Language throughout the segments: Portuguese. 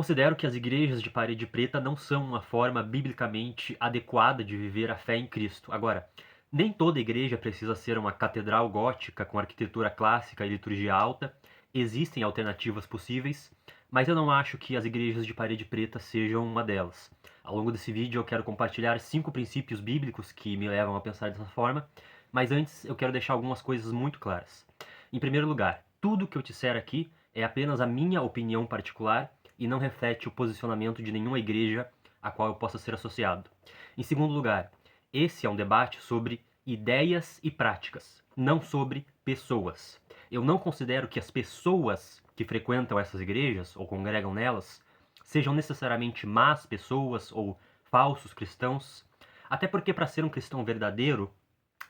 considero que as igrejas de parede preta não são uma forma biblicamente adequada de viver a fé em Cristo. Agora, nem toda igreja precisa ser uma catedral gótica com arquitetura clássica e liturgia alta. Existem alternativas possíveis, mas eu não acho que as igrejas de parede preta sejam uma delas. Ao longo desse vídeo eu quero compartilhar 5 princípios bíblicos que me levam a pensar dessa forma, mas antes eu quero deixar algumas coisas muito claras. Em primeiro lugar, tudo que eu disser aqui é apenas a minha opinião particular e não reflete o posicionamento de nenhuma igreja a qual eu possa ser associado. Em segundo lugar, esse é um debate sobre ideias e práticas, não sobre pessoas. Eu não considero que as pessoas que frequentam essas igrejas ou congregam nelas sejam necessariamente más pessoas ou falsos cristãos, até porque para ser um cristão verdadeiro,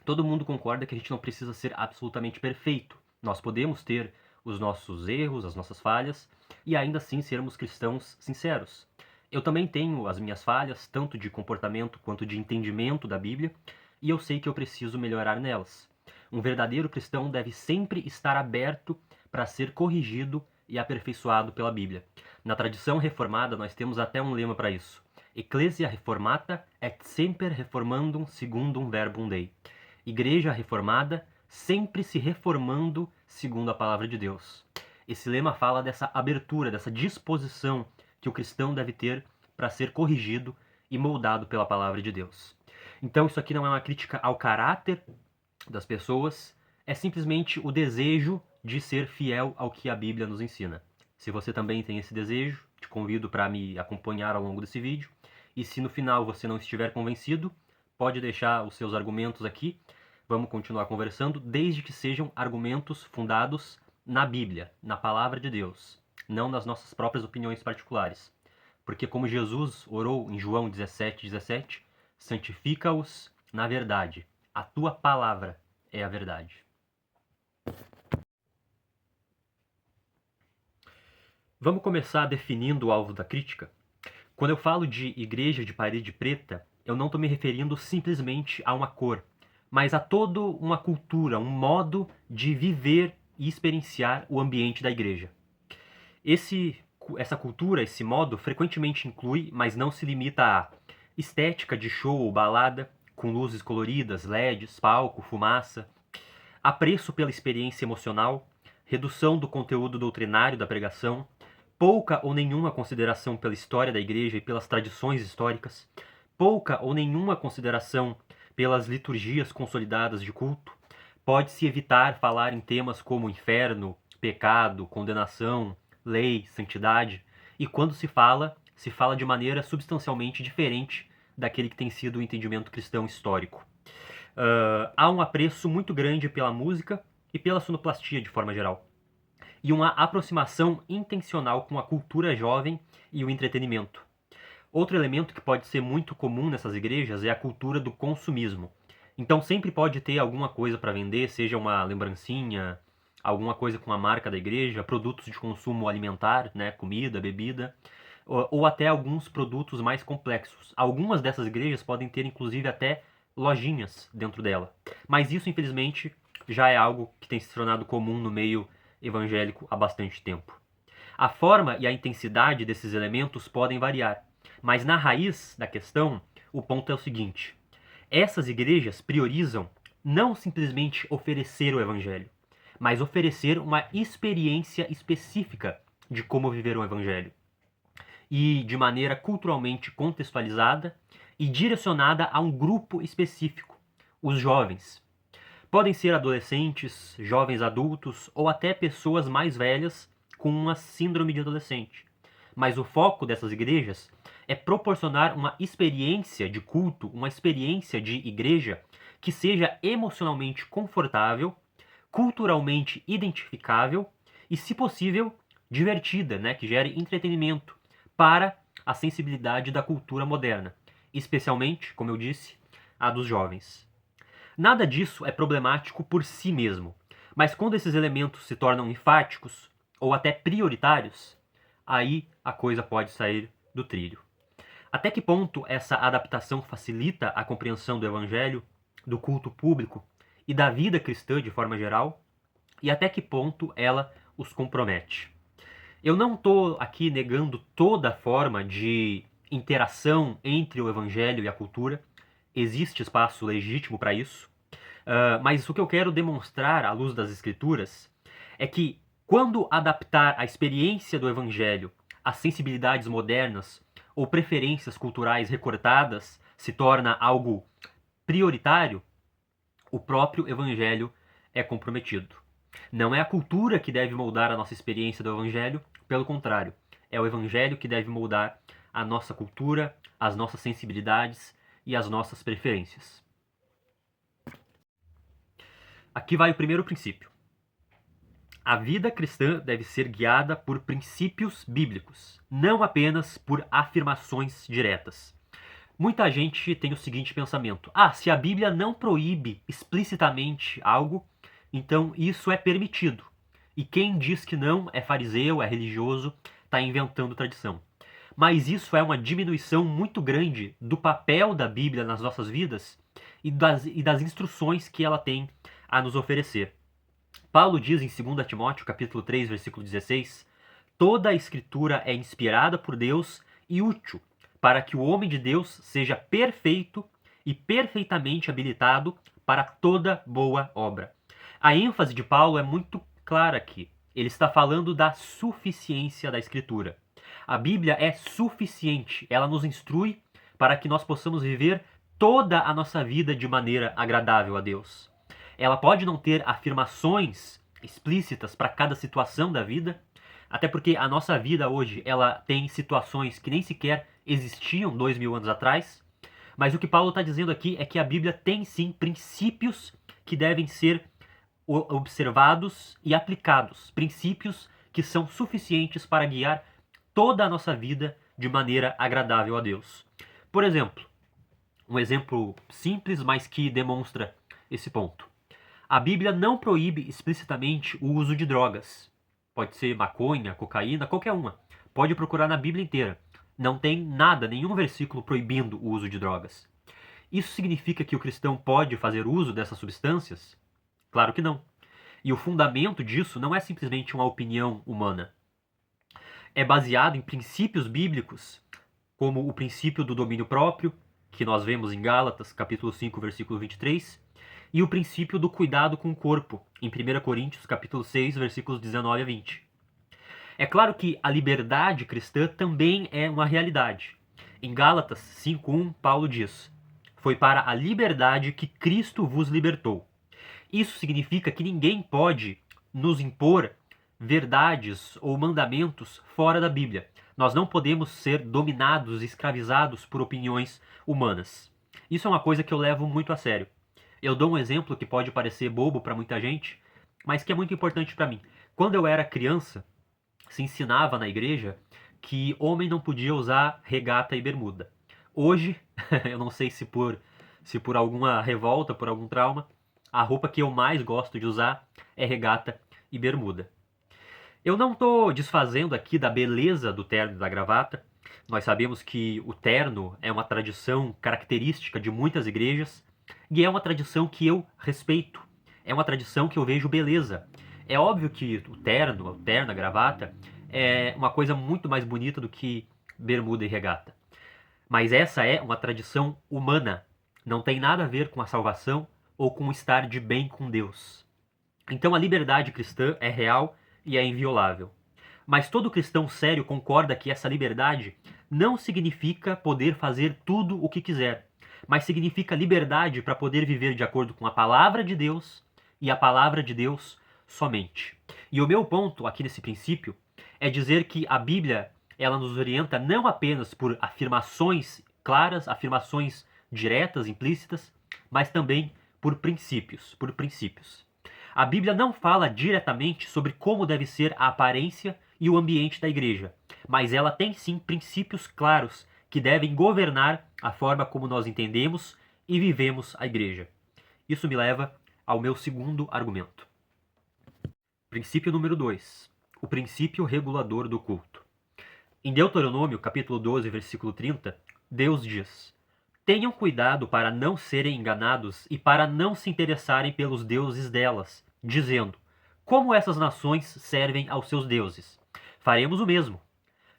todo mundo concorda que a gente não precisa ser absolutamente perfeito. Nós podemos ter os nossos erros, as nossas falhas, e ainda assim sermos cristãos sinceros. Eu também tenho as minhas falhas, tanto de comportamento quanto de entendimento da Bíblia, e eu sei que eu preciso melhorar nelas. Um verdadeiro cristão deve sempre estar aberto para ser corrigido e aperfeiçoado pela Bíblia. Na tradição reformada, nós temos até um lema para isso. Ecclesia reformata et semper reformandum secundum verbum Dei. Igreja reformada, sempre se reformando segundo a palavra de Deus. Esse lema fala dessa abertura, dessa disposição que o cristão deve ter para ser corrigido e moldado pela palavra de Deus. Então isso aqui não é uma crítica ao caráter das pessoas, é simplesmente o desejo de ser fiel ao que a Bíblia nos ensina. Se você também tem esse desejo, te convido para me acompanhar ao longo desse vídeo. E se no final você não estiver convencido, pode deixar os seus argumentos aqui. Vamos continuar conversando, desde que sejam argumentos fundados na Bíblia, na palavra de Deus, não nas nossas próprias opiniões particulares. Porque como Jesus orou em João 17:17, santifica-os na verdade. A tua palavra é a verdade. Vamos começar definindo o alvo da crítica? Quando eu falo de igreja de parede preta, eu não estou me referindo simplesmente a uma cor, mas a toda uma cultura, um modo de viver e experienciar o ambiente da igreja. Essa cultura, esse modo, frequentemente inclui, mas não se limita a estética de show ou balada, com luzes coloridas, LEDs, palco, fumaça, apreço pela experiência emocional, redução do conteúdo doutrinário da pregação, pouca ou nenhuma consideração pela história da igreja e pelas tradições históricas, pouca ou nenhuma consideração pelas liturgias consolidadas de culto. Pode-se evitar falar em temas como inferno, pecado, condenação, lei, santidade, e quando se fala de maneira substancialmente diferente daquele que tem sido o entendimento cristão histórico. Há um apreço muito grande pela música e pela sonoplastia de forma geral, e uma aproximação intencional com a cultura jovem e o entretenimento. Outro elemento que pode ser muito comum nessas igrejas é a cultura do consumismo. Então sempre pode ter alguma coisa para vender, seja uma lembrancinha, alguma coisa com a marca da igreja, produtos de consumo alimentar, né, comida, bebida, ou até alguns produtos mais complexos. Algumas dessas igrejas podem ter inclusive até lojinhas dentro dela. Mas isso, infelizmente, já é algo que tem se tornado comum no meio evangélico há bastante tempo. A forma e a intensidade desses elementos podem variar, mas na raiz da questão, o ponto é o seguinte: essas igrejas priorizam não simplesmente oferecer o evangelho, mas oferecer uma experiência específica de como viver o evangelho. E de maneira culturalmente contextualizada e direcionada a um grupo específico, os jovens. Podem ser adolescentes, jovens adultos ou até pessoas mais velhas com uma síndrome de adolescente. Mas o foco dessas igrejas é proporcionar uma experiência de culto, uma experiência de igreja que seja emocionalmente confortável, culturalmente identificável e, se possível, divertida, né, que gere entretenimento para a sensibilidade da cultura moderna, especialmente, como eu disse, a dos jovens. Nada disso é problemático por si mesmo, mas quando esses elementos se tornam enfáticos ou até prioritários, aí a coisa pode sair do trilho. Até que ponto essa adaptação facilita a compreensão do evangelho, do culto público e da vida cristã de forma geral, e até que ponto ela os compromete? Eu não estou aqui negando toda forma de interação entre o evangelho e a cultura. Existe espaço legítimo para isso. Mas o que eu quero demonstrar à luz das escrituras é que quando adaptar a experiência do evangelho às sensibilidades modernas ou preferências culturais recortadas se torna algo prioritário, o próprio evangelho é comprometido. Não é a cultura que deve moldar a nossa experiência do evangelho, pelo contrário, é o evangelho que deve moldar a nossa cultura, as nossas sensibilidades e as nossas preferências. Aqui vai o primeiro princípio. A vida cristã deve ser guiada por princípios bíblicos, não apenas por afirmações diretas. Muita gente tem o seguinte pensamento: se a Bíblia não proíbe explicitamente algo, então isso é permitido. E quem diz que não é fariseu, é religioso, está inventando tradição. Mas isso é uma diminuição muito grande do papel da Bíblia nas nossas vidas e das instruções que ela tem a nos oferecer. Paulo diz em 2 Timóteo, capítulo 3, versículo 16, toda a escritura é inspirada por Deus e útil para que o homem de Deus seja perfeito e perfeitamente habilitado para toda boa obra. A ênfase de Paulo é muito clara aqui. Ele está falando da suficiência da escritura. A Bíblia é suficiente, ela nos instrui para que nós possamos viver toda a nossa vida de maneira agradável a Deus. Ela pode não ter afirmações explícitas para cada situação da vida, até porque a nossa vida hoje ela tem situações que nem sequer existiam 2000 anos atrás, mas o que Paulo está dizendo aqui é que a Bíblia tem sim princípios que devem ser observados e aplicados, princípios que são suficientes para guiar toda a nossa vida de maneira agradável a Deus. Por exemplo, um exemplo simples, mas que demonstra esse ponto. A Bíblia não proíbe explicitamente o uso de drogas. Pode ser maconha, cocaína, qualquer uma. Pode procurar na Bíblia inteira. Não tem nada, nenhum versículo proibindo o uso de drogas. Isso significa que o cristão pode fazer uso dessas substâncias? Claro que não. E o fundamento disso não é simplesmente uma opinião humana. É baseado em princípios bíblicos, como o princípio do domínio próprio, que nós vemos em Gálatas, capítulo 5, versículo 23, e o princípio do cuidado com o corpo, em 1 Coríntios, capítulo 6, versículos 19 a 20. É claro que a liberdade cristã também é uma realidade. Em Gálatas 5:1, Paulo diz: "Foi para a liberdade que Cristo vos libertou." Isso significa que ninguém pode nos impor verdades ou mandamentos fora da Bíblia. Nós não podemos ser dominados e escravizados por opiniões humanas. Isso é uma coisa que eu levo muito a sério. Eu dou um exemplo que pode parecer bobo para muita gente, mas que é muito importante para mim. Quando eu era criança, se ensinava na igreja que homem não podia usar regata e bermuda. Hoje, eu não sei se por alguma revolta, por algum trauma, a roupa que eu mais gosto de usar é regata e bermuda. Eu não estou desfazendo aqui da beleza do terno e da gravata. Nós sabemos que o terno é uma tradição característica de muitas igrejas e é uma tradição que eu respeito. É uma tradição que eu vejo beleza. É óbvio que o terno, a gravata, é uma coisa muito mais bonita do que bermuda e regata. Mas essa é uma tradição humana. Não tem nada a ver com a salvação ou com estar de bem com Deus. Então a liberdade cristã é real e é inviolável. Mas todo cristão sério concorda que essa liberdade não significa poder fazer tudo o que quiser, mas significa liberdade para poder viver de acordo com a palavra de Deus e a palavra de Deus somente. E o meu ponto aqui nesse princípio é dizer que a Bíblia ela nos orienta não apenas por afirmações claras, afirmações diretas, implícitas, mas também por princípios. A Bíblia não fala diretamente sobre como deve ser a aparência e o ambiente da igreja, mas ela tem sim princípios claros que devem governar a forma como nós entendemos e vivemos a igreja. Isso me leva ao meu segundo argumento. Princípio número 2. O princípio regulador do culto. Em Deuteronômio, capítulo 12, versículo 30, Deus diz: "Tenham cuidado para não serem enganados e para não se interessarem pelos deuses delas, dizendo: como essas nações servem aos seus deuses? faremos o mesmo.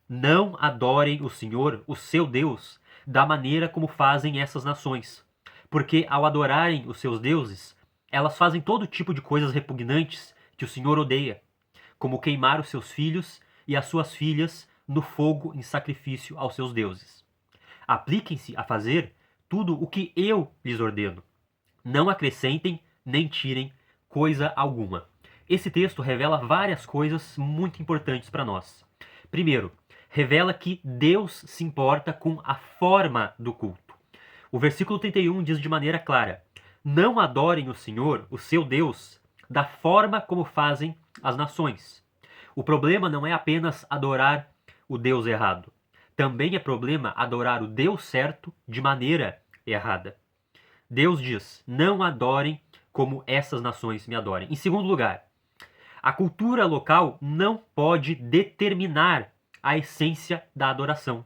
Não adorem o Senhor, o seu Deus, da maneira como fazem essas nações, porque ao adorarem os seus deuses, elas fazem todo tipo de coisas repugnantes que o Senhor odeia, como queimar os seus filhos e as suas filhas no fogo em sacrifício aos seus deuses. Apliquem-se a fazer tudo o que eu lhes ordeno. Não acrescentem nem tirem coisa alguma. Esse texto revela várias coisas muito importantes para nós. Primeiro, revela que Deus se importa com a forma do culto. O versículo 31 diz de maneira clara: não adorem o Senhor, o seu Deus, da forma como fazem as nações. O problema não é apenas adorar o Deus errado. Também é problema adorar o Deus certo de maneira errada. Deus diz: não adorem como essas nações me adorem. Em segundo lugar, a cultura local não pode determinar a essência da adoração.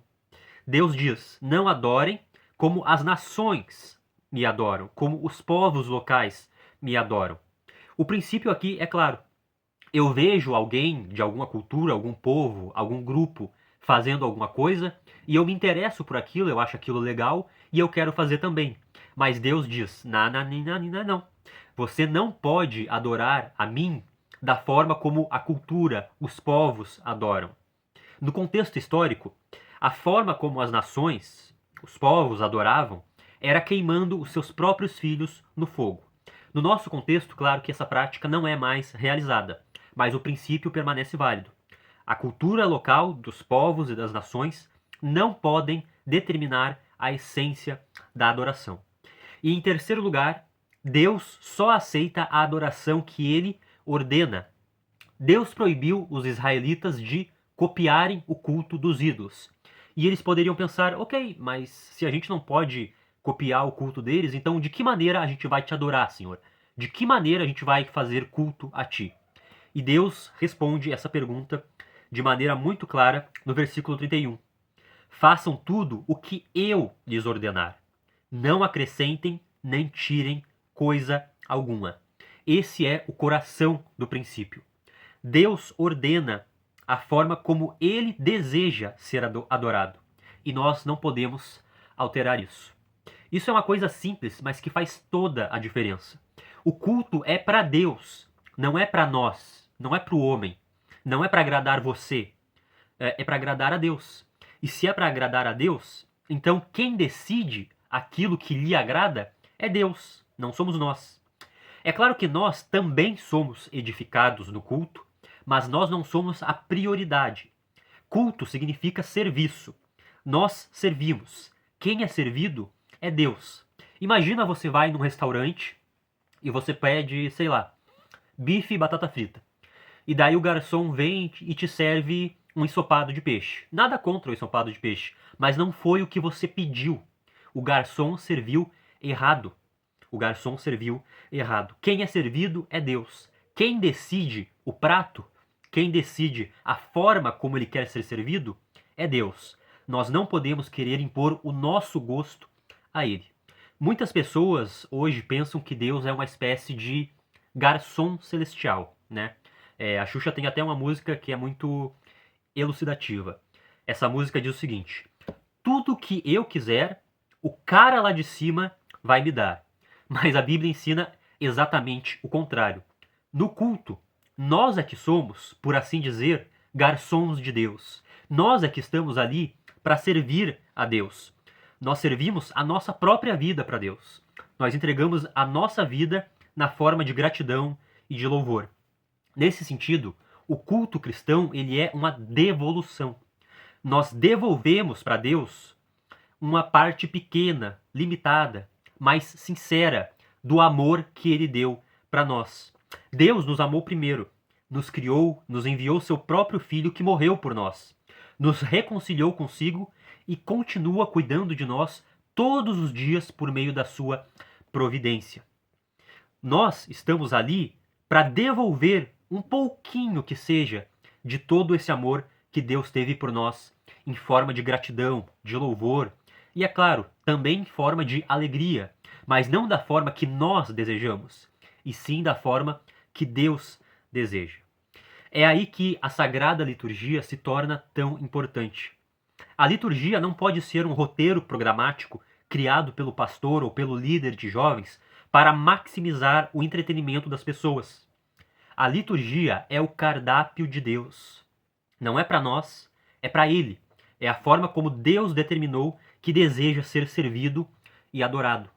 Deus diz: não adorem como as nações me adoram, como os povos locais me adoram. O princípio aqui é claro. Eu vejo alguém de alguma cultura, algum povo, algum grupo fazendo alguma coisa e eu me interesso por aquilo, eu acho aquilo legal e eu quero fazer também. Mas Deus diz: não. Você não pode adorar a mim da forma como a cultura, os povos adoram. No contexto histórico, a forma como as nações, os povos adoravam, era queimando os seus próprios filhos no fogo. No nosso contexto, claro que essa prática não é mais realizada, mas o princípio permanece válido. A cultura local dos povos e das nações não podem determinar a essência da adoração. E em terceiro lugar, Deus só aceita a adoração que ele ordena. Deus proibiu os israelitas de copiarem o culto dos ídolos. E eles poderiam pensar: ok, mas se a gente não pode copiar o culto deles, então de que maneira a gente vai te adorar, Senhor? De que maneira a gente vai fazer culto a ti? E Deus responde essa pergunta de maneira muito clara no versículo 31. Façam tudo o que eu lhes ordenar. Não acrescentem nem tirem coisa alguma. Esse é o coração do princípio. Deus ordena a forma como ele deseja ser adorado. E nós não podemos alterar isso. Isso é uma coisa simples, mas que faz toda a diferença. O culto é para Deus, não é para nós, não é para o homem, não é para agradar você, é para agradar a Deus. E se é para agradar a Deus, então quem decide aquilo que lhe agrada é Deus, não somos nós. É claro que nós também somos edificados no culto, mas nós não somos a prioridade. Culto significa serviço. Nós servimos. Quem é servido é Deus. Imagina você vai num restaurante e você pede, sei lá, bife e batata frita. E daí o garçom vem e te serve um ensopado de peixe. Nada contra o ensopado de peixe, mas não foi o que você pediu. O garçom serviu errado. O garçom serviu errado. Quem é servido é Deus. Quem decide o prato, quem decide a forma como ele quer ser servido, é Deus. Nós não podemos querer impor o nosso gosto a ele. Muitas pessoas hoje pensam que Deus é uma espécie de garçom celestial, né? A Xuxa tem até uma música que é muito elucidativa. Essa música diz o seguinte: tudo que eu quiser, o cara lá de cima vai me dar. Mas a Bíblia ensina exatamente o contrário. No culto, nós é que somos, por assim dizer, garçons de Deus. Nós é que estamos ali para servir a Deus. Nós servimos a nossa própria vida para Deus. Nós entregamos a nossa vida na forma de gratidão e de louvor. Nesse sentido, o culto cristão ele é uma devolução. Nós devolvemos para Deus uma parte pequena, limitada, mas sincera do amor que ele deu para nós. Deus nos amou primeiro, nos criou, nos enviou seu próprio filho que morreu por nós, nos reconciliou consigo e continua cuidando de nós todos os dias por meio da sua providência. Nós estamos ali para devolver um pouquinho que seja de todo esse amor que Deus teve por nós em forma de gratidão, de louvor e, é claro, também em forma de alegria, mas não da forma que nós desejamos, e sim da forma que Deus deseja. É aí que a Sagrada Liturgia se torna tão importante. A liturgia não pode ser um roteiro programático criado pelo pastor ou pelo líder de jovens para maximizar o entretenimento das pessoas. A liturgia é o cardápio de Deus. Não é para nós, é para Ele. É a forma como Deus determinou que deseja ser servido e adorado.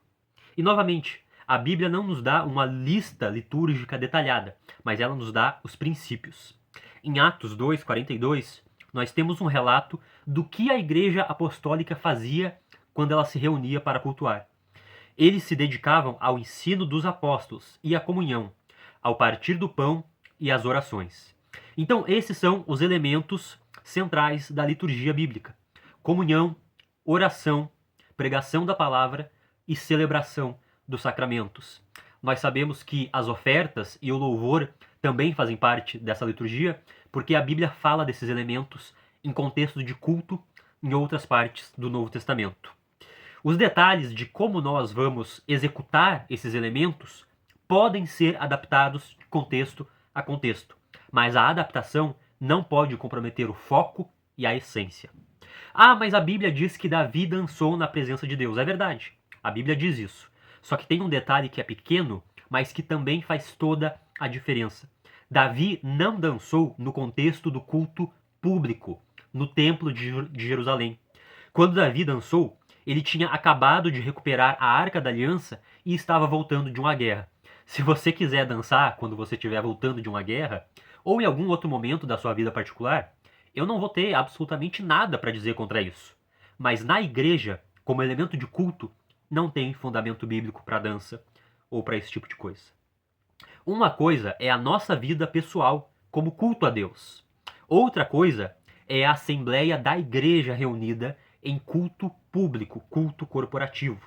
E novamente, a Bíblia não nos dá uma lista litúrgica detalhada, mas ela nos dá os princípios. Em Atos 2:42, nós temos um relato do que a Igreja Apostólica fazia quando ela se reunia para cultuar. Eles se dedicavam ao ensino dos apóstolos e à comunhão, ao partir do pão e às orações. Então, esses são os elementos centrais da liturgia bíblica: comunhão, oração, pregação da palavra e celebração dos sacramentos. Nós sabemos que as ofertas e o louvor também fazem parte dessa liturgia, porque a Bíblia fala desses elementos em contexto de culto em outras partes do Novo Testamento. Os detalhes de como nós vamos executar esses elementos podem ser adaptados de contexto a contexto, mas a adaptação não pode comprometer o foco e a essência. Ah, mas a Bíblia diz que Davi dançou na presença de Deus. É verdade, a Bíblia diz isso. Só que tem um detalhe que é pequeno, mas que também faz toda a diferença. Davi não dançou no contexto do culto público, no templo de Jerusalém. Quando Davi dançou, ele tinha acabado de recuperar a Arca da Aliança e estava voltando de uma guerra. Se você quiser dançar quando você estiver voltando de uma guerra, ou em algum outro momento da sua vida particular, eu não vou ter absolutamente nada para dizer contra isso. Mas na igreja, como elemento de culto, não tem fundamento bíblico para dança ou para esse tipo de coisa. Uma coisa é a nossa vida pessoal como culto a Deus. Outra coisa é a assembleia da igreja reunida em culto público, culto corporativo.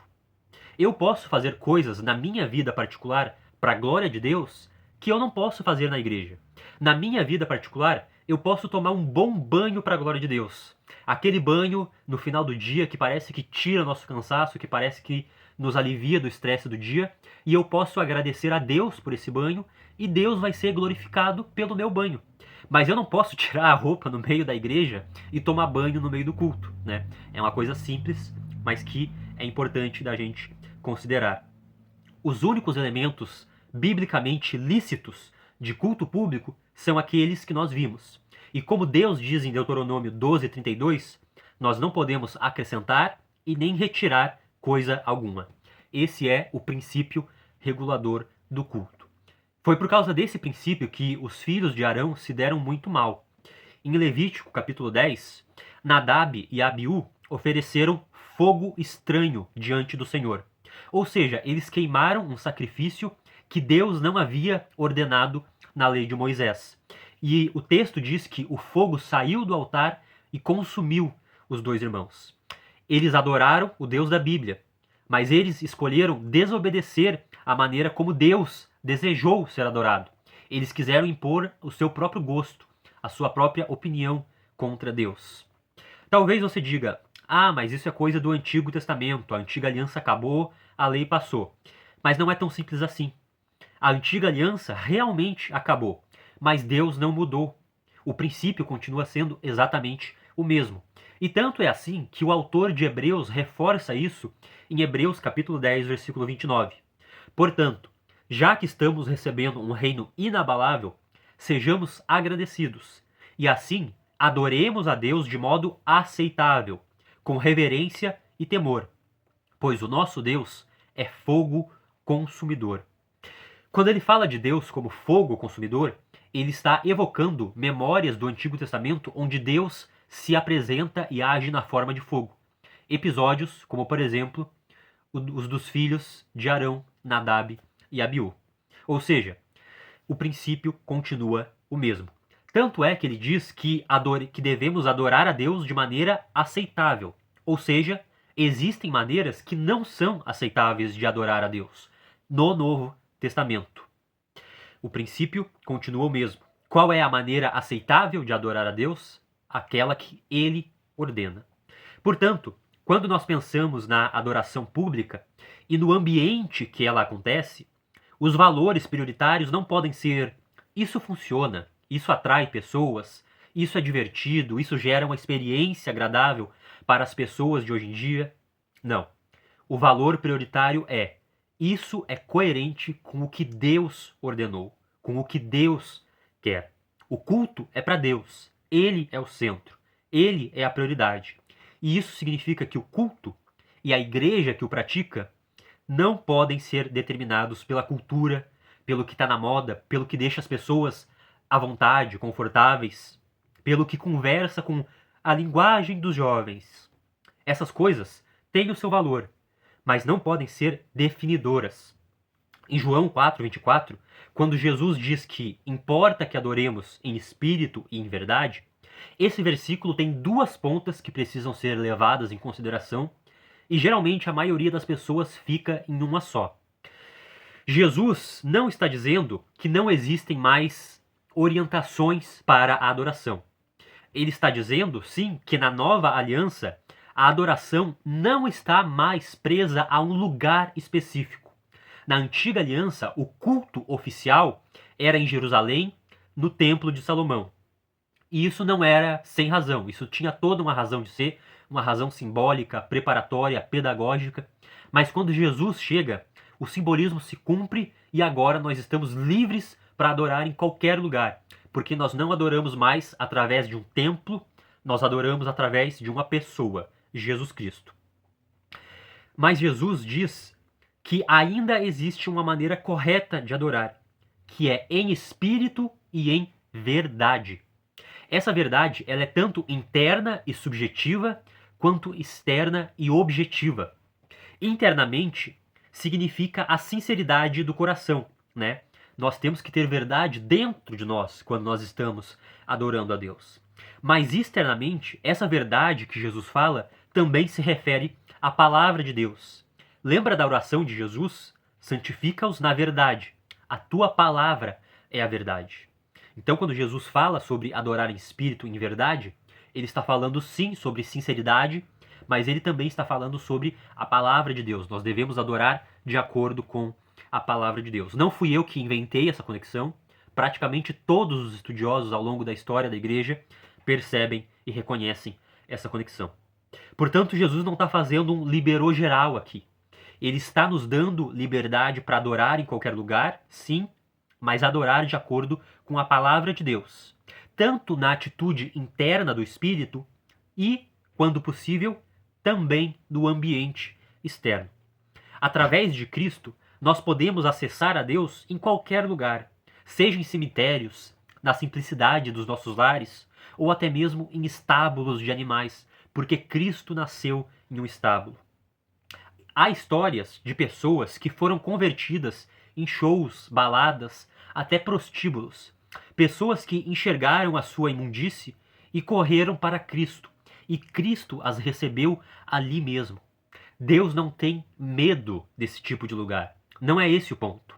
Eu posso fazer coisas na minha vida particular para a glória de Deus que eu não posso fazer na igreja. Na minha vida particular, eu posso tomar um bom banho para a glória de Deus. Aquele banho no final do dia que parece que tira nosso cansaço, que parece que nos alivia do estresse do dia, e eu posso agradecer a Deus por esse banho, e Deus vai ser glorificado pelo meu banho. Mas eu não posso tirar a roupa no meio da igreja e tomar banho no meio do culto, né? É uma coisa simples, mas que é importante da gente considerar. Os únicos elementos biblicamente lícitos de culto público são aqueles que nós vimos. E como Deus diz em Deuteronômio 12:32, nós não podemos acrescentar e nem retirar coisa alguma. Esse é o princípio regulador do culto. Foi por causa desse princípio que os filhos de Arão se deram muito mal. Em Levítico, capítulo 10, Nadab e Abiú ofereceram fogo estranho diante do Senhor. Ou seja, eles queimaram um sacrifício que Deus não havia ordenado na lei de Moisés. E o texto diz que o fogo saiu do altar e consumiu os dois irmãos. Eles adoraram o Deus da Bíblia, mas eles escolheram desobedecer a maneira como Deus desejou ser adorado. Eles quiseram impor o seu próprio gosto, a sua própria opinião contra Deus. Talvez você diga, ah, mas isso é coisa do Antigo Testamento, a antiga aliança acabou, a lei passou. Mas não é tão simples assim. A antiga aliança realmente acabou, mas Deus não mudou. O princípio continua sendo exatamente o mesmo. E tanto é assim que o autor de Hebreus reforça isso em Hebreus capítulo 10, versículo 29. Portanto, já que estamos recebendo um reino inabalável, sejamos agradecidos e assim adoremos a Deus de modo aceitável, com reverência e temor, pois o nosso Deus é fogo consumidor. Quando ele fala de Deus como fogo consumidor, ele está evocando memórias do Antigo Testamento onde Deus se apresenta e age na forma de fogo. Episódios como, por exemplo, os dos filhos de Arão, Nadab e Abiú. Ou seja, o princípio continua o mesmo. Tanto é que ele diz que devemos adorar a Deus de maneira aceitável. Ou seja, existem maneiras que não são aceitáveis de adorar a Deus no Novo Testamento. O princípio continua o mesmo. Qual é a maneira aceitável de adorar a Deus? Aquela que ele ordena. Portanto, quando nós pensamos na adoração pública e no ambiente que ela acontece, os valores prioritários não podem ser isso funciona isso atrai pessoas, isso é divertido, isso gera uma experiência agradável para as pessoas de hoje em dia. Não. O valor prioritário é: isso é coerente com o que Deus ordenou, com o que Deus quer. O culto é para Deus. Ele é o centro. Ele é a prioridade. E isso significa que o culto e a igreja que o pratica não podem ser determinados pela cultura, pelo que está na moda, pelo que deixa as pessoas à vontade, confortáveis, pelo que conversa com a linguagem dos jovens. Essas coisas têm o seu valor, mas não podem ser definidoras. Em João 4:24, quando Jesus diz que importa que adoremos em espírito e em verdade, esse versículo tem duas pontas que precisam ser levadas em consideração e geralmente a maioria das pessoas fica em uma só. Jesus não está dizendo que não existem mais orientações para a adoração. Ele está dizendo, sim, que na nova aliança a adoração não está mais presa a um lugar específico. Na antiga aliança, o culto oficial era em Jerusalém, no Templo de Salomão. E isso não era sem razão, isso tinha toda uma razão de ser, uma razão simbólica, preparatória, pedagógica. Mas quando Jesus chega, o simbolismo se cumpre e agora nós estamos livres para adorar em qualquer lugar, porque nós não adoramos mais através de um templo, nós adoramos através de uma pessoa, Jesus Cristo. Mas Jesus diz que ainda existe uma maneira correta de adorar, que é em espírito e em verdade. Essa verdade ela é tanto interna e subjetiva, quanto externa e objetiva. Internamente, significa a sinceridade do coração, né? Nós temos que ter verdade dentro de nós quando nós estamos adorando a Deus. Mas externamente, essa verdade que Jesus fala também se refere à palavra de Deus. Lembra da oração de Jesus? Santifica-os na verdade. A tua palavra é a verdade. Então, quando Jesus fala sobre adorar em espírito e em verdade, ele está falando sim sobre sinceridade, mas ele também está falando sobre a palavra de Deus. Nós devemos adorar de acordo com a palavra de Deus. Não fui eu que inventei essa conexão. Praticamente todos os estudiosos ao longo da história da igreja percebem e reconhecem essa conexão. Portanto, Jesus não está fazendo um liberou geral aqui. Ele está nos dando liberdade para adorar em qualquer lugar, sim, mas adorar de acordo com a palavra de Deus. Tanto na atitude interna do espírito e, quando possível, também no ambiente externo. Através de Cristo, nós podemos acessar a Deus em qualquer lugar, seja em cemitérios, na simplicidade dos nossos lares, ou até mesmo em estábulos de animais, porque Cristo nasceu em um estábulo. Há histórias de pessoas que foram convertidas em shows, baladas, até prostíbulos. Pessoas que enxergaram a sua imundície e correram para Cristo. E Cristo as recebeu ali mesmo. Deus não tem medo desse tipo de lugar. Não é esse o ponto.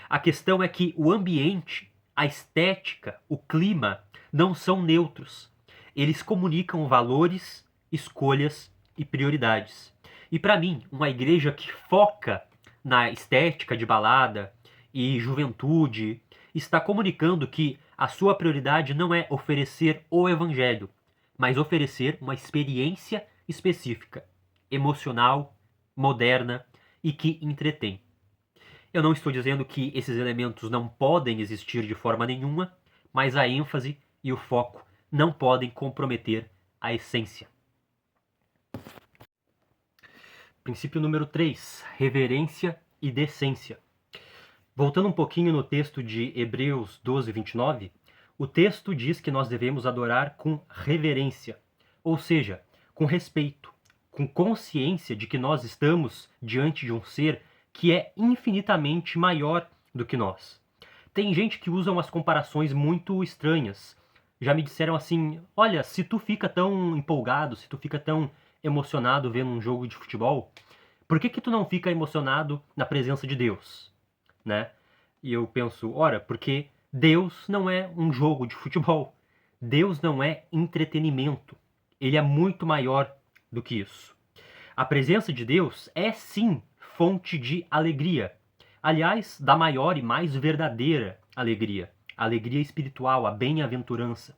A questão é que o ambiente, a estética, o clima não são neutros. Eles comunicam valores, escolhas e prioridades. E para mim, uma igreja que foca na estética de balada e juventude está comunicando que a sua prioridade não é oferecer o evangelho, mas oferecer uma experiência específica, emocional, moderna e que entretém. Eu não estou dizendo que esses elementos não podem existir de forma nenhuma, mas a ênfase e o foco não podem comprometer a essência. Princípio número 3, reverência e decência. Voltando um pouquinho no texto de Hebreus 12:29, o texto diz que nós devemos adorar com reverência, ou seja, com respeito, com consciência de que nós estamos diante de um ser que é infinitamente maior do que nós. Tem gente que usa umas comparações muito estranhas. Já me disseram assim, olha, se tu fica tão empolgado, se tu fica tão emocionado vendo um jogo de futebol, por que tu não fica emocionado na presença de Deus? Né? E eu penso, ora, porque Deus não é um jogo de futebol. Deus não é entretenimento. Ele é muito maior do que isso. A presença de Deus é sim fonte de alegria. Aliás, da maior e mais verdadeira alegria. a alegria espiritual, a bem-aventurança.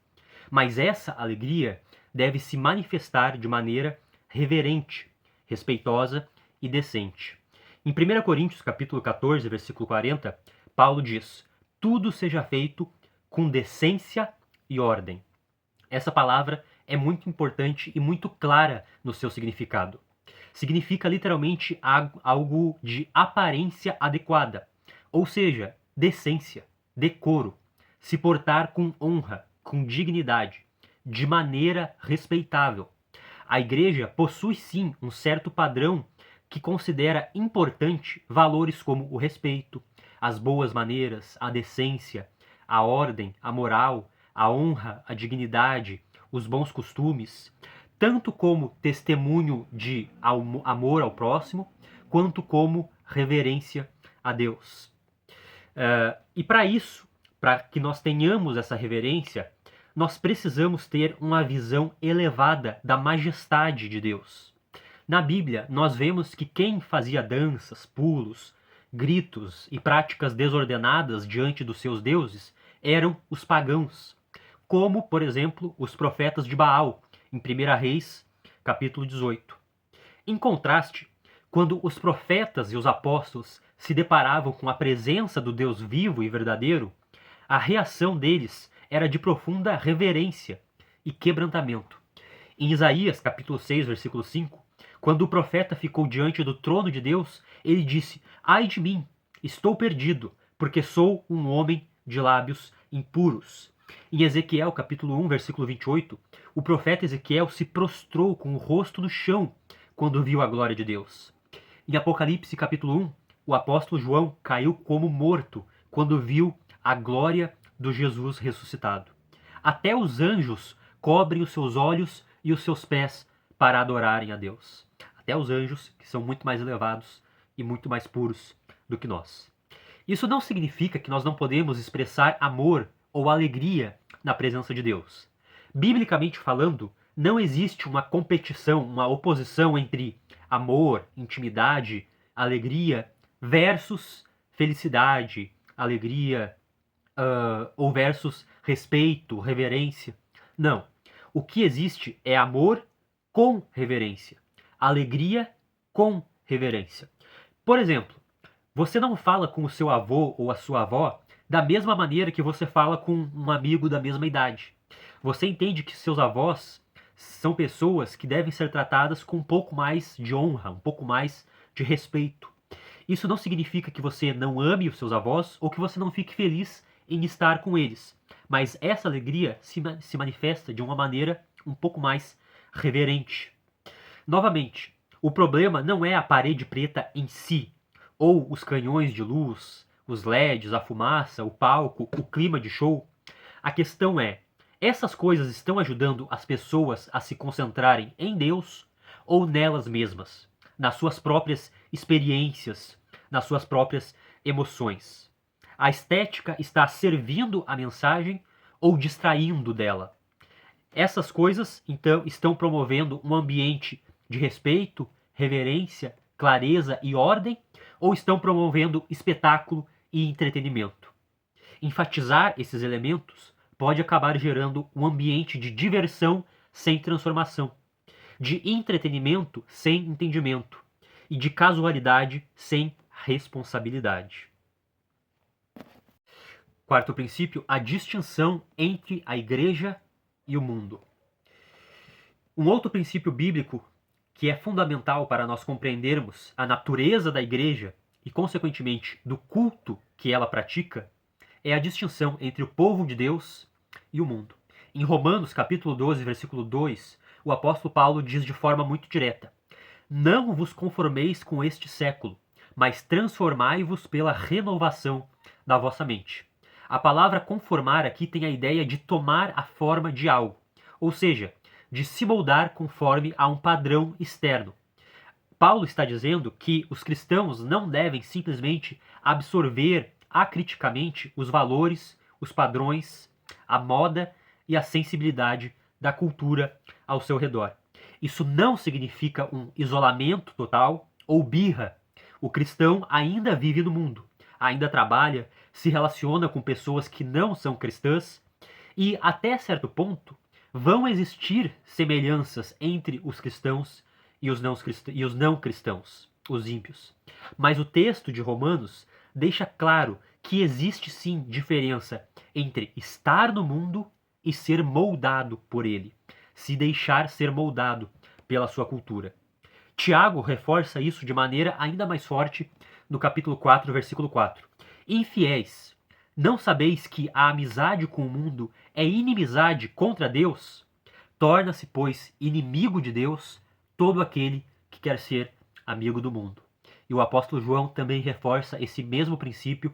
Mas essa alegria deve se manifestar de maneira reverente, respeitosa e decente. Em 1 Coríntios capítulo 14, versículo 40, Paulo diz: tudo seja feito com decência e ordem. Essa palavra é muito importante e muito clara no seu significado. Significa literalmente algo de aparência adequada, ou seja, decência, decoro, se portar com honra, com dignidade, de maneira respeitável. A igreja possui sim um certo padrão que considera importante valores como o respeito, as boas maneiras, a decência, a ordem, a moral, a honra, a dignidade, os bons costumes, tanto como testemunho de amor ao próximo, quanto como reverência a Deus. E para isso, para que nós tenhamos essa reverência, nós precisamos ter uma visão elevada da majestade de Deus. Na Bíblia, nós vemos que quem fazia danças, pulos, gritos e práticas desordenadas diante dos seus deuses eram os pagãos, como, por exemplo, os profetas de Baal, em 1 Reis, capítulo 18. Em contraste, quando os profetas e os apóstolos se deparavam com a presença do Deus vivo e verdadeiro, a reação deles era de profunda reverência e quebrantamento. Em Isaías, capítulo 6, versículo 5, quando o profeta ficou diante do trono de Deus, ele disse: ai de mim, estou perdido, porque sou um homem de lábios impuros. Em Ezequiel, capítulo 1, versículo 28, o profeta Ezequiel se prostrou com o rosto no chão quando viu a glória de Deus. Em Apocalipse, capítulo 1, o apóstolo João caiu como morto quando viu a glória do Jesus ressuscitado. Até os anjos cobrem os seus olhos e os seus pés para adorarem a Deus. Até os anjos, que são muito mais elevados e muito mais puros do que nós. Isso não significa que nós não podemos expressar amor ou alegria na presença de Deus. Biblicamente falando, não existe uma competição, uma oposição entre amor, intimidade, alegria versus felicidade, alegria, ou versus respeito, reverência. Não. O que existe é amor com reverência, alegria com reverência. Por exemplo, você não fala com o seu avô ou a sua avó da mesma maneira que você fala com um amigo da mesma idade. Você entende que seus avós são pessoas que devem ser tratadas com um pouco mais de honra, um pouco mais de respeito. Isso não significa que você não ame os seus avós ou que você não fique feliz em estar com eles. Mas essa alegria se manifesta de uma maneira um pouco mais reverente. Novamente, o problema não é a parede preta em si, ou os canhões de luz, os LEDs, a fumaça, o palco, o clima de show. A questão é, essas coisas estão ajudando as pessoas a se concentrarem em Deus ou nelas mesmas, nas suas próprias experiências, nas suas próprias emoções? A estética está servindo a mensagem ou distraindo dela? Essas coisas, então, estão promovendo um ambiente de respeito, reverência, clareza e ordem, ou estão promovendo espetáculo e entretenimento? Enfatizar esses elementos pode acabar gerando um ambiente de diversão sem transformação, de entretenimento sem entendimento e de casualidade sem responsabilidade. Quarto princípio, a distinção entre a igreja e o mundo. Um outro princípio bíblico que é fundamental para nós compreendermos a natureza da igreja e, consequentemente, do culto que ela pratica, é a distinção entre o povo de Deus e o mundo. Em Romanos, capítulo 12, versículo 2, o apóstolo Paulo diz de forma muito direta: não vos conformeis com este século, mas transformai-vos pela renovação da vossa mente. A palavra conformar aqui tem a ideia de tomar a forma de algo, ou seja, de se moldar conforme a um padrão externo. Paulo está dizendo que os cristãos não devem simplesmente absorver acriticamente os valores, os padrões, a moda e a sensibilidade da cultura ao seu redor. Isso não significa um isolamento total ou birra. O cristão ainda vive no mundo. ainda trabalha, se relaciona com pessoas que não são cristãs, e até certo ponto vão existir semelhanças entre os cristãos e os não cristãos, os ímpios. Mas o texto de Romanos deixa claro que existe sim diferença entre estar no mundo e ser moldado por ele, se deixar ser moldado pela sua cultura. Tiago reforça isso de maneira ainda mais forte no capítulo 4, versículo 4. Infiéis, não sabeis que a amizade com o mundo é inimizade contra Deus? Torna-se, pois, inimigo de Deus todo aquele que quer ser amigo do mundo. E o apóstolo João também reforça esse mesmo princípio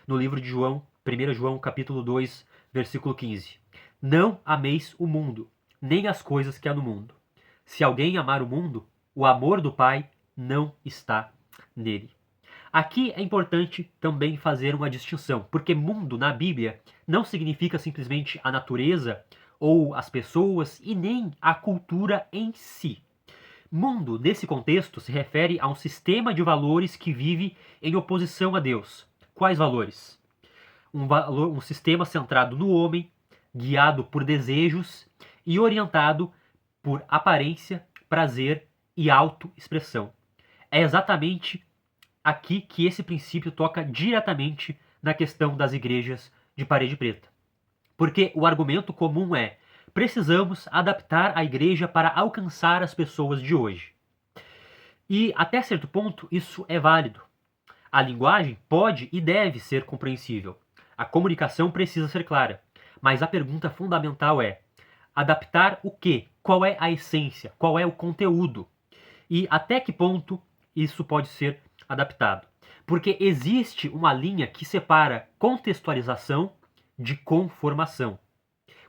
no livro de João, 1 João capítulo 2, versículo 15. Não ameis o mundo, nem as coisas que há no mundo. Se alguém amar o mundo, o amor do Pai não está nele. Aqui é importante também fazer uma distinção, porque mundo na Bíblia não significa simplesmente a natureza ou as pessoas e nem a cultura em si. Mundo, nesse contexto, se refere a um sistema de valores que vive em oposição a Deus. Quais valores? Um sistema centrado no homem, guiado por desejos e orientado por aparência, prazer e autoexpressão. É exatamente aqui que esse princípio toca diretamente na questão das igrejas de parede preta. Porque o argumento comum é: precisamos adaptar a igreja para alcançar as pessoas de hoje. E até certo ponto isso é válido. A linguagem pode e deve ser compreensível. A comunicação precisa ser clara. Mas a pergunta fundamental é: adaptar o quê? Qual é a essência? Qual é o conteúdo? E até que ponto isso pode ser adaptado? Porque existe uma linha que separa contextualização de conformação.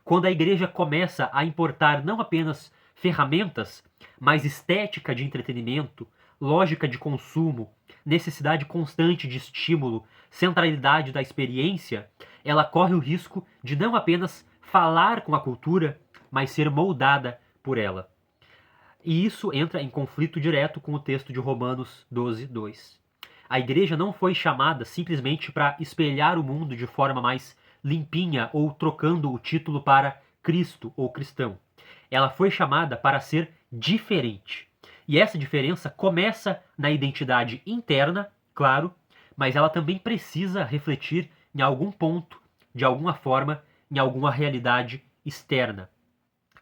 Quando a igreja começa a importar não apenas ferramentas, mas estética de entretenimento, lógica de consumo, necessidade constante de estímulo, centralidade da experiência, ela corre o risco de não apenas falar com a cultura, mas ser moldada por ela. E isso entra em conflito direto com o texto de Romanos 12, 2. A igreja não foi chamada simplesmente para espelhar o mundo de forma mais limpinha ou trocando o título para Cristo ou cristão. Ela foi chamada para ser diferente. E essa diferença começa na identidade interna, claro, mas ela também precisa refletir em algum ponto, de alguma forma, em alguma realidade externa.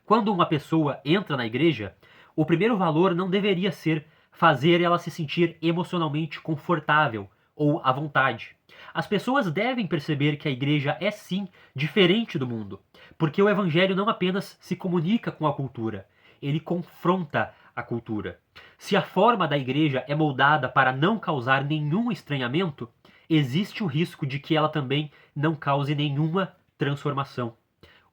Quando uma pessoa entra na igreja, o primeiro valor não deveria ser fazer ela se sentir emocionalmente confortável ou à vontade. As pessoas devem perceber que a igreja é sim diferente do mundo, porque o evangelho não apenas se comunica com a cultura, ele confronta a cultura. Se a forma da igreja é moldada para não causar nenhum estranhamento, existe o risco de que ela também não cause nenhuma transformação.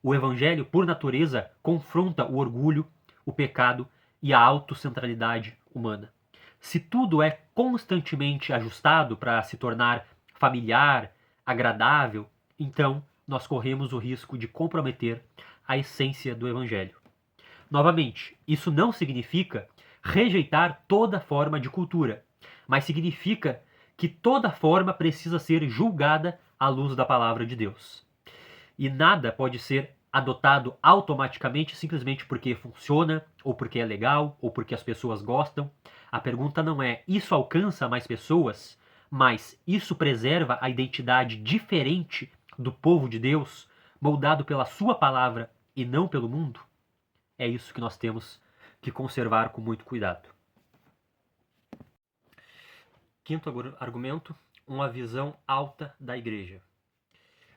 O evangelho, por natureza, confronta o orgulho, o pecado e a autocentralidade humana. Se tudo é constantemente ajustado para se tornar familiar, agradável, então nós corremos o risco de comprometer a essência do evangelho. Novamente, isso não significa rejeitar toda forma de cultura, mas significa que toda forma precisa ser julgada à luz da palavra de Deus. E nada pode ser adotado automaticamente simplesmente porque funciona, ou porque é legal, ou porque as pessoas gostam. A pergunta não é: isso alcança mais pessoas? Mas isso preserva a identidade diferente do povo de Deus, moldado pela sua palavra e não pelo mundo? É isso que nós temos que conservar com muito cuidado. Quinto argumento: uma visão alta da igreja.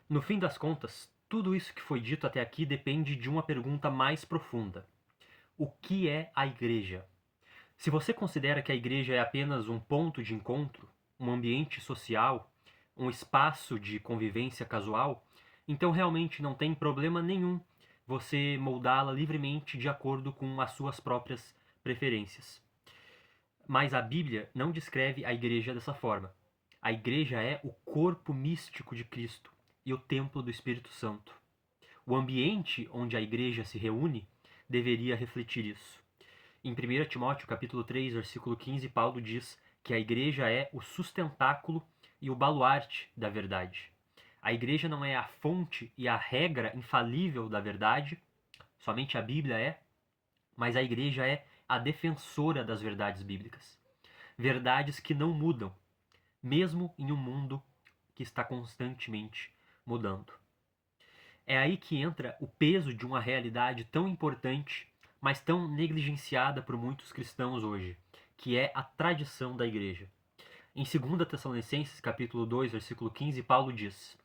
No fim das contas, tudo isso que foi dito até aqui depende de uma pergunta mais profunda. O que é a igreja? Se você considera que a igreja é apenas um ponto de encontro, um ambiente social, um espaço de convivência casual, então realmente não tem problema nenhum você moldá-la livremente de acordo com as suas próprias preferências. Mas a Bíblia não descreve a igreja dessa forma. A igreja é o corpo místico de Cristo e o templo do Espírito Santo. O ambiente onde a igreja se reúne deveria refletir isso. Em 1 Timóteo capítulo 3, versículo 15, Paulo diz que a igreja é o sustentáculo e o baluarte da verdade. A igreja não é a fonte e a regra infalível da verdade, somente a Bíblia é, mas a igreja é a defensora das verdades bíblicas. Verdades que não mudam, mesmo em um mundo que está constantemente mudando. É aí que entra o peso de uma realidade tão importante, mas tão negligenciada por muitos cristãos hoje, que é a tradição da igreja. Em 2 Tessalonicenses, capítulo 2, versículo 15, Paulo diz: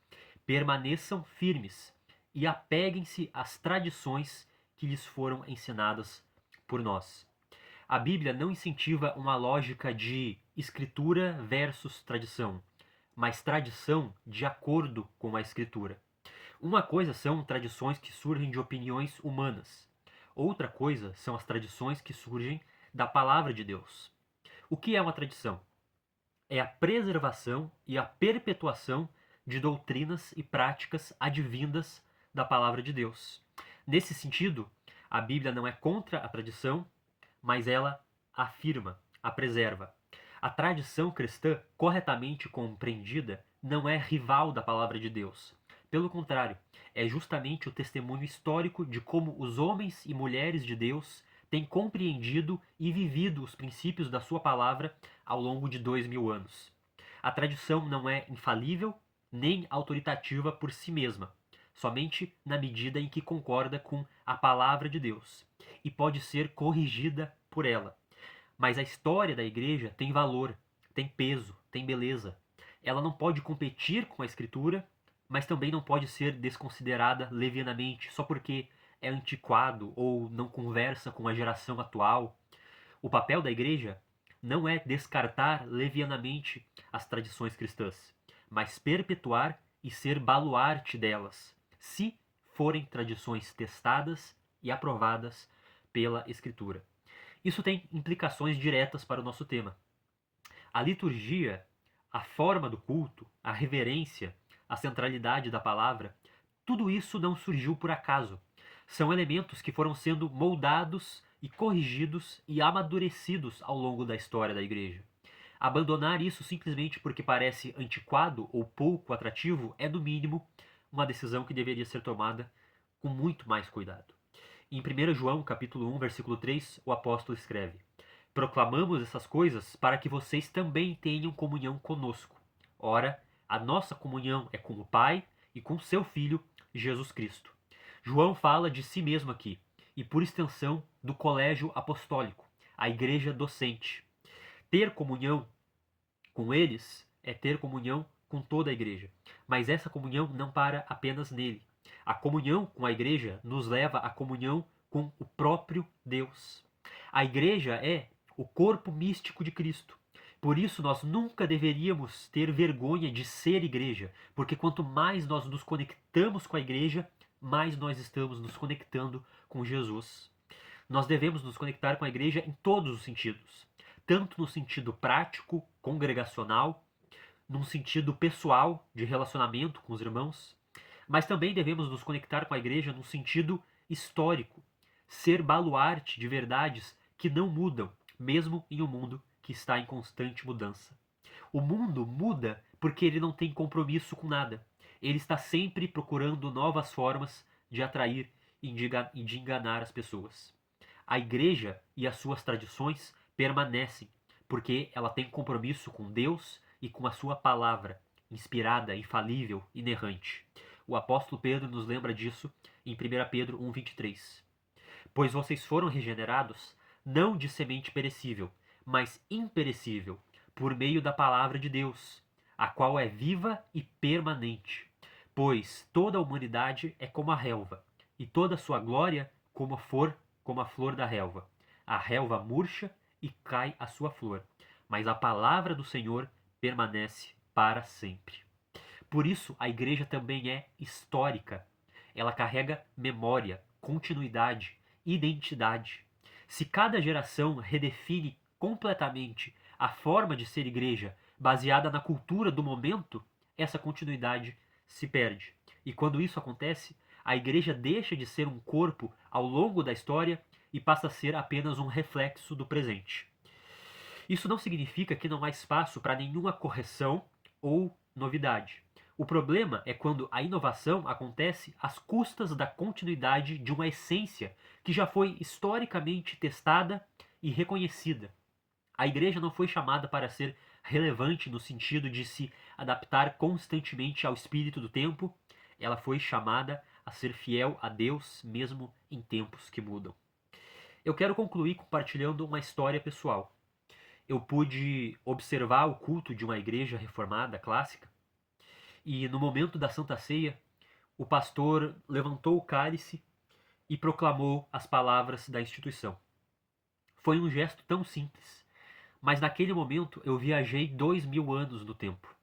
permaneçam firmes e apeguem-se às tradições que lhes foram ensinadas por nós. A Bíblia não incentiva uma lógica de escritura versus tradição, mas tradição de acordo com a escritura. Uma coisa são tradições que surgem de opiniões humanas. Outra coisa são as tradições que surgem da palavra de Deus. O que é uma tradição? É a preservação e a perpetuação de doutrinas e práticas advindas da palavra de Deus. Nesse sentido, a Bíblia não é contra a tradição, mas ela afirma, a preserva. A tradição cristã, corretamente compreendida, não é rival da palavra de Deus. Pelo contrário, é justamente o testemunho histórico de como os homens e mulheres de Deus têm compreendido e vivido os princípios da sua palavra ao longo de 2000 anos. A tradição não é infalível nem autoritativa por si mesma, somente na medida em que concorda com a palavra de Deus e pode ser corrigida por ela. Mas a história da igreja tem valor, tem peso, tem beleza. Ela não pode competir com a escritura, mas também não pode ser desconsiderada levianamente só porque é antiquado ou não conversa com a geração atual. O papel da igreja não é descartar levianamente as tradições cristãs, mas perpetuar e ser baluarte delas, se forem tradições testadas e aprovadas pela Escritura. Isso tem implicações diretas para o nosso tema. A liturgia, a forma do culto, a reverência, a centralidade da palavra, tudo isso não surgiu por acaso. São elementos que foram sendo moldados e corrigidos e amadurecidos ao longo da história da igreja. Abandonar isso simplesmente porque parece antiquado ou pouco atrativo é, no mínimo, uma decisão que deveria ser tomada com muito mais cuidado. Em 1 João, capítulo 1, versículo 3, o apóstolo escreve: proclamamos essas coisas para que vocês também tenham comunhão conosco. Ora, a nossa comunhão é com o Pai e com seu Filho, Jesus Cristo. João fala de si mesmo aqui, e por extensão do colégio apostólico, a igreja docente. Ter comunhão com eles é ter comunhão com toda a igreja. Mas essa comunhão não para apenas nele. A comunhão com a igreja nos leva à comunhão com o próprio Deus. A igreja é o corpo místico de Cristo. Por isso nós nunca deveríamos ter vergonha de ser igreja, porque quanto mais nós nos conectamos com a igreja, mais nós estamos nos conectando com Jesus. Nós devemos nos conectar com a igreja em todos os sentidos, tanto no sentido prático, congregacional, num sentido pessoal, de relacionamento com os irmãos, mas também devemos nos conectar com a igreja num sentido histórico, ser baluarte de verdades que não mudam, mesmo em um mundo que está em constante mudança. O mundo muda porque ele não tem compromisso com nada. Ele está sempre procurando novas formas de atrair e de enganar as pessoas. A igreja e as suas tradições permanecem, porque ela tem compromisso com Deus e com a sua palavra, inspirada, infalível, inerrante. O apóstolo Pedro nos lembra disso em 1 Pedro 1,23. Pois vocês foram regenerados, não de semente perecível, mas imperecível, por meio da palavra de Deus, a qual é viva e permanente. Pois toda a humanidade é como a relva, e toda a sua glória como a flor da relva. A relva murcha e cai a sua flor, mas a palavra do Senhor permanece para sempre. Por isso, a igreja também é histórica. Ela carrega memória, continuidade, identidade. Se cada geração redefine completamente a forma de ser igreja baseada na cultura do momento, essa continuidade se perde. E quando isso acontece, a igreja deixa de ser um corpo ao longo da história e passa a ser apenas um reflexo do presente. Isso não significa que não há espaço para nenhuma correção ou novidade. O problema é quando a inovação acontece às custas da continuidade de uma essência que já foi historicamente testada e reconhecida. A igreja não foi chamada para ser relevante no sentido de se adaptar constantemente ao espírito do tempo, ela foi chamada a ser fiel a Deus mesmo em tempos que mudam. Eu quero concluir compartilhando uma história pessoal. Eu pude observar o culto de uma igreja reformada clássica e no momento da Santa Ceia, o pastor levantou o cálice e proclamou as palavras da instituição. Foi um gesto tão simples, mas naquele momento eu viajei 2000 anos no tempo.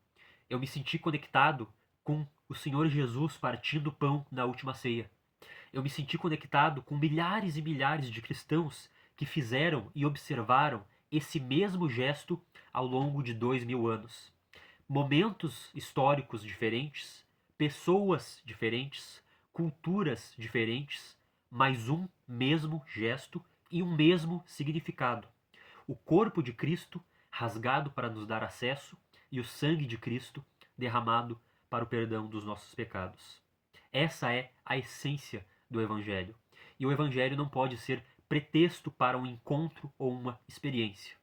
Eu me senti conectado com o Senhor Jesus partindo o pão na última ceia. Eu me senti conectado com milhares e milhares de cristãos que fizeram e observaram esse mesmo gesto ao longo de 2000 anos. Momentos históricos diferentes, pessoas diferentes, culturas diferentes, mas um mesmo gesto e um mesmo significado. O corpo de Cristo rasgado para nos dar acesso e o sangue de Cristo derramado para o perdão dos nossos pecados. Essa é a essência do Evangelho. E o Evangelho não pode ser pretexto para um encontro ou uma experiência.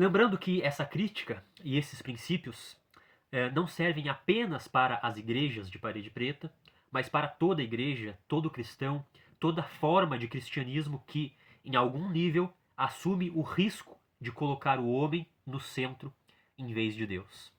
Lembrando que essa crítica e esses princípios não servem apenas para as igrejas de Parede Preta, mas para toda igreja, todo cristão, toda forma de cristianismo que, em algum nível, assume o risco de colocar o homem no centro em vez de Deus.